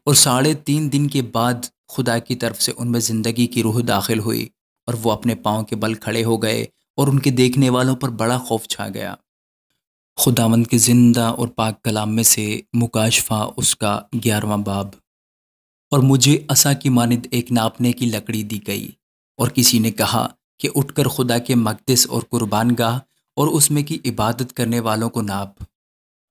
اور 3.5 دن کے بعد خدا کی طرف سے ان میں زندگی کی روح داخل ہوئی، اور وہ اپنے پاؤں کے بل کھڑے ہو گئے، اور ان کے دیکھنے والوں پر بڑا خوف چھا گیا۔ خداوند کے زندہ اور پاک کلام میں سے مکاشفہ اس کا 11واں باب۔ اور مجھے عصا کی مانند ایک ناپنے کی لکڑی دی گئی، اور کسی نے کہا کہ اٹھ کر خدا کے مقدس اور قربان گاہ اور اس میں کی عبادت کرنے والوں کو ناپ،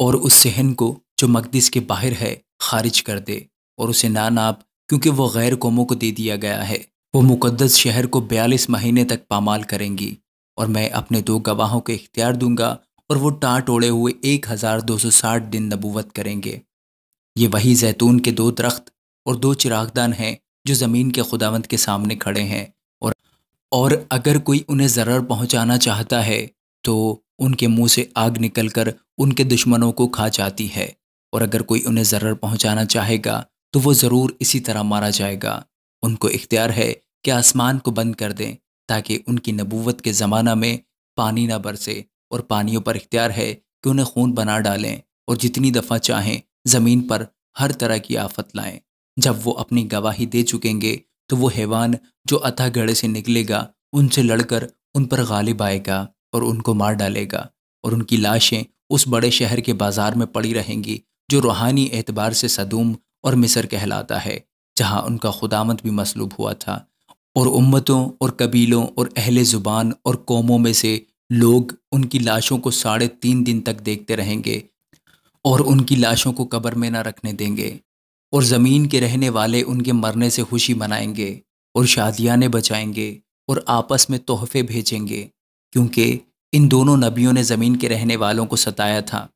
اور اس صحن کو جو مقدس کے باہر ہے خارج کر دے، اور اسے نہ ناپ، کیونکہ وہ غیر قوموں کو دے دیا گیا ہے۔ وہ مقدس شہر کو 42 مہینے تک پامال کریں گی، اور میں اپنے 2 گواہوں کو اختیار دوں گا، اور وہ ٹاٹ اوڑے ہوئے 1260 دن نبوت کریں گے۔ یہ وہی زیتون کے 2 درخت اور 2 چراغدان ہیں جو زمین کے خداوند کے سامنے کھڑے ہیں، اور اگر کوئی انہیں ضرر پہنچانا چاہتا ہے تو ان کے منہ سے آگ نکل کر ان کے دشمنوں کو کھا جاتی ہے، اور اگر کوئی انہیں ضرر پہنچانا چاہے گا تو وہ ضرور اسی طرح مارا جائے گا۔ ان کو اختیار ہے کہ آسمان کو بند کر دیں تاکہ ان کی نبوت کے زمانہ میں پانی نہ برسے، اور پانیوں پر اختیار ہے کہ انہیں خون بنا ڈالیں، اور جتنی دفعہ چاہیں زمین پر ہر طرح کی آفت لائیں۔ جب وہ اپنی گواہی دے چکیں گے تو وہ حیوان جو اتھا گڑھے سے نکلے گا ان سے لڑ کر ان پر غالب آئے گا اور ان کو مار ڈالے گا، اور ان کی لاشیں اس بڑے شہر کے بازار میں پڑی رہیں گی جو روحانی اعتبار سے سدوم اور مصر کہلاتا ہے، جہاں ان کا خداوند بھی مصلوب ہوا تھا۔ اور امتوں اور قبیلوں اور اہل زبان اور قوموں میں سے لوگ ان کی لاشوں کو 3.5 دن تک دیکھتے رہیں گے، اور ان کی لاشوں کو قبر میں نہ رکھنے دیں گے، اور زمین کے رہنے والے ان کے مرنے سے خوشی منائیں گے، اور شادیانے بچائیں گے، اور آپس میں تحفے بھیجیں گے، کیونکہ ان دونوں نبیوں نے زمین کے رہنے والوں کو ستایا تھا۔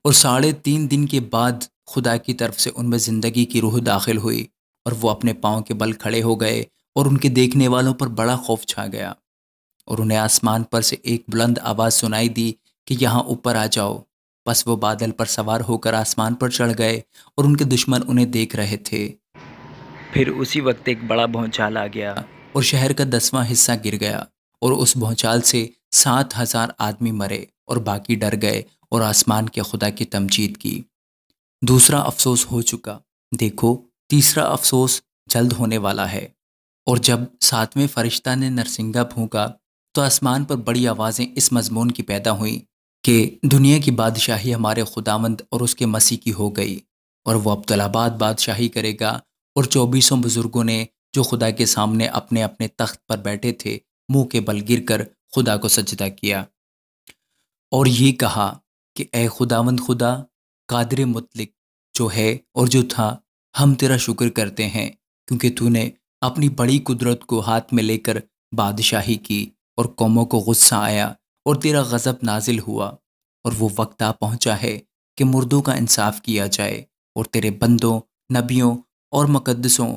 اور 3.5 دن کے بعد خدا کی طرف سے ان میں زندگی کی روح داخل ہوئی، اور وہ اپنے پاؤں کے بل کھڑے ہو گئے، اور ان کے دیکھنے والوں پر بڑا خوف چھا گیا۔ اور انہیں آسمان پر سے ایک بلند آواز سنائی دی کہ یہاں اوپر آ جاؤ۔ پس وہ بادل پر سوار ہو کر آسمان پر چڑھ گئے، اور ان کے دشمن انہیں دیکھ رہے تھے۔ پھر اسی وقت ایک بڑا بھونچال آ گیا، اور شہر کا 10واں حصہ گر گیا، اور اس بھونچال سے 7,000 آدمی مرے، اور باقی ڈر گئے اور آسمان کے خدا کی تمجید کی۔ دوسرا افسوس ہو چکا، دیکھو تیسرا افسوس جلد ہونے والا ہے۔ اور جب 7ویں فرشتہ نے نرسنگا پھونکا تو آسمان پر بڑی آوازیں اس مضمون کی پیدا ہوئیں کہ دنیا کی بادشاہی ہمارے خداوند اور اس کے مسیح کی ہو گئی، اور وہ ابدالآباد بادشاہی کرے گا۔ اور 24 بزرگوں نے جو خدا کے سامنے اپنے اپنے تخت پر بیٹھے تھے منہ کے بل گر کر خدا کو سجدہ کیا، اور یہ کہا کہ اے خداوند خدا قادر مطلق، جو ہے اور جو تھا، ہم تیرا شکر کرتے ہیں، کیونکہ تو نے اپنی بڑی قدرت کو ہاتھ میں لے کر بادشاہی کی، اور قوموں کو غصہ آیا اور تیرا غضب نازل ہوا، اور وہ وقت آ پہنچا ہے کہ مردوں کا انصاف کیا جائے، اور تیرے بندوں، نبیوں اور مقدسوں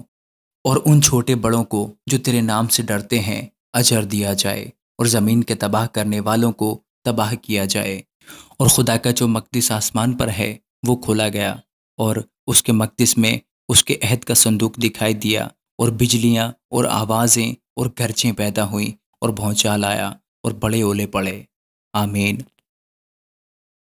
اور ان چھوٹے بڑوں کو جو تیرے نام سے ڈرتے ہیں اجر دیا جائے، اور زمین کے تباہ کرنے والوں کو تباہ کیا جائے۔ اور خدا کا جو مقدس آسمان پر ہے وہ کھولا گیا، اور اس کے مقدس میں اس کے عہد کا صندوق دکھائی دیا، اور بجلیاں اور آوازیں اور گرجیں پیدا ہوئیں، اور بھونچال آیا اور بڑے اولے پڑے۔ آمین۔